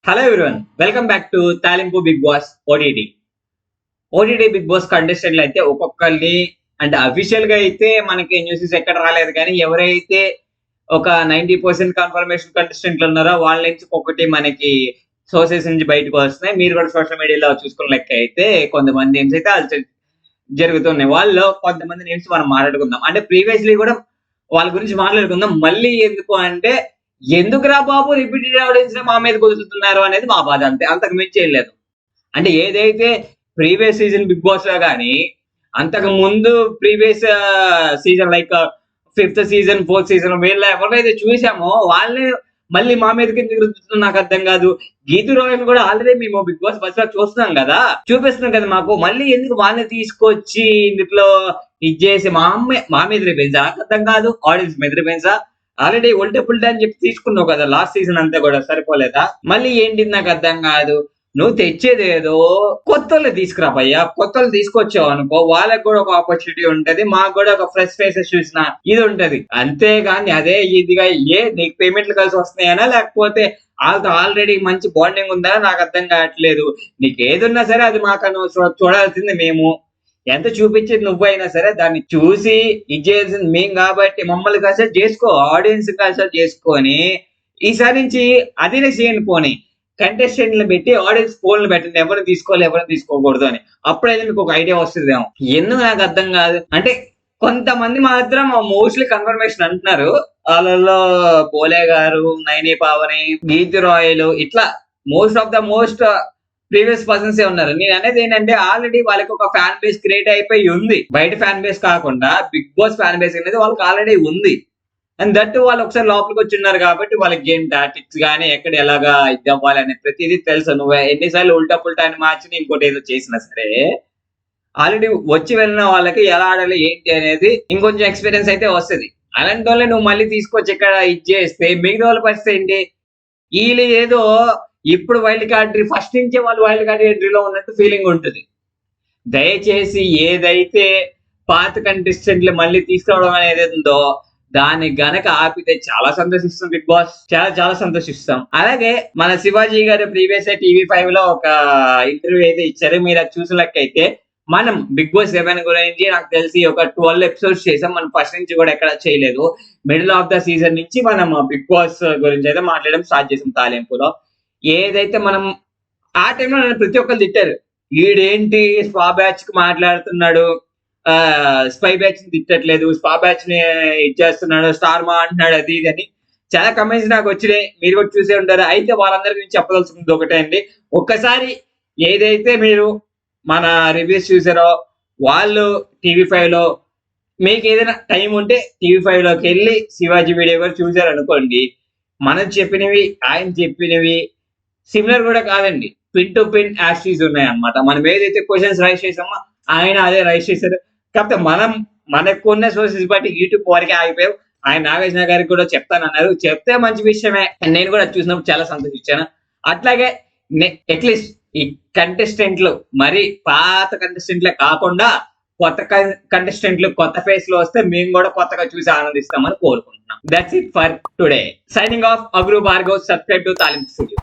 Hello everyone, welcome back to Talimpu Bigg Boss OTT Bigg Boss కంటెస్టెంట్లు అయితే ఒక్కొక్కరిని అంటే అఫీషియల్ గా అయితే మనకి న్యూసెస్ ఎక్కడ రాలేదు, కానీ ఎవరైతే ఒక 90% కన్ఫర్మేషన్ కంటెస్టెంట్లు ఉన్నారో వాళ్ళ నుంచి ఒక్కొక్కటి మనకి సోర్సెస్ నుంచి బయటకు వస్తున్నాయి. మీరు కూడా సోషల్ మీడియాలో చూసుకున్న లెక్క అయితే కొంతమంది నేమ్స్ అయితే జరుగుతున్నాయి. వాళ్ళలో కొంతమంది నేమ్స్ మనం మాట్లాడుకుందాం. అంటే ప్రీవియస్లీ కూడా వాళ్ళ గురించి మాట్లాడుకుందాం. మళ్ళీ ఎందుకు అంటే ఎందుకురా బాబు రిపీటెడ్ ఆడియన్స్ మా మీద కుదురుతున్నారు అనేది మా బాధ, అంతే, అంతకు మించి ఏం లేదు. అంటే ఏదైతే ప్రీవియస్ సీజన్ బిగ్ బాస్ లో గానీ అంతకు ముందు previous season like 5th season 4th season వీళ్ళ ఎవరైతే చూసామో వాళ్ళే మళ్ళీ మా మీదకి ఎందుకు రుద్దుతున్నారు నాకు అర్థం కాదు. గీతు రోయన్ కూడా ఆల్రెడీ మేము బిగ్ బాస్ బస్ లో చూస్తున్నాం కదా, చూపిస్తున్నాం కదా, మాకు మళ్ళీ ఎందుకు వాళ్ళని తీసుకొచ్చి ఇందులో ఇది చేసి మా మీద రిపెన్సా నాకు అర్థం కాదు. ఆడియన్స్ మీద రిపెన్సా? ఆల్రెడీ ఒల్టే పుల్టే అని చెప్పి తీసుకున్నావు కదా లాస్ట్ సీజన్ అంతా కూడా, సరిపోలేదా? మళ్ళీ ఏంటి నాకు అర్థం కాదు. నువ్వు తెచ్చేదేదో కొత్తలు తీసుకురా భయ్యా, కొత్తలు తీసుకొచ్చావు అనుకో వాళ్ళకి కూడా ఒక ఆపర్చునిటీ ఉంటది, మాకు కూడా ఒక ఫ్రెష్ ఫేసెస్ చూసిన ఇది ఉంటది. అంతేగాని అదే ఇదిగా నీకు పేమెంట్లు కలిసి వస్తున్నాయనా లేకపోతే వాళ్ళతో ఆల్రెడీ మంచి బాండింగ్ ఉందా నాకు అర్థం కావట్లేదు. నీకు ఏదున్నా సరే అది మాకు చూడాల్సింది మేము. ఎంత చూపించేది నువ్వైనా సరే దాన్ని చూసి ఇది చేయాల్సింది మేము కాబట్టి మమ్మల్ని కన్సల్ట్ చేసుకో, ఆడియన్స్ కన్సల్ట్ చేసుకొని ఈసారి నుంచి అదినే చేయండి. పోనీ కంటెస్టెంట్లను పెట్టి ఆడియన్స్ పోల్ని పెట్టండి, ఎవరిని తీసుకోవాలి ఎవరిని తీసుకోకూడదు అని. అప్పుడైతే మీకు ఒక ఐడియా వస్తుందేమో. ఎందుకు నాకు అర్థం కాదు అంటే కొంతమంది మాత్రం మోస్ట్లీ కన్ఫర్మేషన్ అంటున్నారు. వాళ్ళలో పోలే గారు, నైని పావని, గీతి రాయలు ఇట్లా మోస్ట్ ప్రీవియస్ పర్సన్స్ ఉన్నారు. నేను అనేది ఏంటంటే ఆల్రెడీ వాళ్ళకి ఒక ఫ్యాన్ బేస్ క్రియేట్ అయిపోయి ఉంది. బయట ఫ్యాన్ బేస్ కాకుండా బిగ్ బాస్ ఫ్యాన్ బేస్ అనేది వాళ్ళకి ఆల్రెడీ ఉంది. అండ్ దట్ వాళ్ళు ఒకసారి లోపలికి వచ్చి ఉన్నారు కాబట్టి వాళ్ళకి గేమ్ టాటిక్స్ కానీ ఎక్కడ ఎలాగా ఇది అవ్వాలి అనేది ప్రతిదీ తెలుసు. నువ్వు ఎన్నిసార్లు ఉల్టా పుల్టా అని మార్చి ఇంకోటి ఏదో చేసినా సరే ఆల్రెడీ వచ్చి వెళ్ళిన వాళ్ళకి ఎలా ఆడాలి ఏంటి అనేది ఇంకొంచెం ఎక్స్పీరియన్స్ అయితే వస్తుంది. అలాంటి వాళ్ళే నువ్వు మళ్ళీ తీసుకొచ్చి ఇక్కడ ఇది చేస్తే మిగతా వాళ్ళ పరిస్థితి ఏంటి? వీళ్ళు ఏదో ఇప్పుడు వైల్డ్ కార్డ్ ఫస్ట్ నుంచే వాళ్ళు వైల్డ్ కార్డ్ ఎంట్రీలో ఉన్నట్టు ఫీలింగ్ ఉంటుంది. దయచేసి ఏదైతే పాత కంటెస్టెంట్లు మళ్ళీ తీసుకురావడం అనేది ఉందో దాన్ని గనక ఆపితే చాలా సంతోషిస్తాం బిగ్ బాస్, చాలా చాలా సంతోషిస్తాం. అలాగే మన శివాజీ గారు ప్రీవియస్ TV5 లో ఒక ఇంటర్వ్యూ అయితే ఇచ్చారు. మీరు అది చూసినట్లయితే మనం బిగ్ బాస్ 7 గురించి నాకు తెలిసి ఒక 12 ఎపిసోడ్స్ చేసాం. మనం ఫస్ట్ నుంచి కూడా ఎక్కడ చేయలేదు. మిడిల్ ఆఫ్ ద సీజన్ నుంచి మనం బిగ్ బాస్ గురించి అయితే మాట్లాడడం స్టార్ట్ చేసాం తాలింపులో. ఏదైతే మనం ఆ టైంలో నన్ను ప్రతి ఒక్కరు తిట్టారు, ఈడేంటి స్పా బ్యాచ్ కి మాట్లాడుతున్నాడు, స్పై బ్యాచ్ ని తిట్టట్లేదు, స్పా బ్యాచ్ ని ఇచ్చేస్తున్నాడు, స్టార్ మా అంటున్నాడు, అది ఇది అని చాలా కమెంట్స్ నాకు వచ్చినాయి. మీరు కూడా చూసే ఉంటారు. అయితే వాళ్ళందరికీ నేను చెప్పదలుచుకుంది ఒకటే అండి, ఒక్కసారి ఏదైతే మీరు మన రివ్యూస్ చూసారో వాళ్ళు TV5 లో మీకు ఏదైనా టైం ఉంటే TV5 లోకి వెళ్ళి శివాజీ వీడియో కూడా చూసారు అనుకోండి, మనం చెప్పినవి ఆయన చెప్పినవి సిమిలర్ కూడా కాదండి, పిన్ టు పిన్ యాస్టీస్ ఉన్నాయి అనమాట. మనం ఏదైతే క్వశ్చన్స్ రైస్ చేసామో ఆయన అదే రైస్ చేశారు. కాకపోతే మనం మనకున్న సోర్సెస్ బట్టి యూట్యూబ్ వరకే ఆగిపోయాం. ఆయన నాగార్జున గారికి కూడా చెప్తానన్నారు, చెప్తే మంచి విషయమే. నేను కూడా చూసినప్పుడు చాలా సంతోషించాను. అట్లాగే అట్లీస్ట్ ఈ కంటెస్టెంట్లు మరి పాత కంటెస్టెంట్లే కాకుండా కొత్త కంటెస్టెంట్లు కొత్త ఫేస్ లో వస్తే మేము కూడా కొత్తగా చూసి ఆనందిస్తామని కోరుకుంటున్నాం. That's it for today. Signing off, Agru Bhargav. Subscribe to Talimpu studio.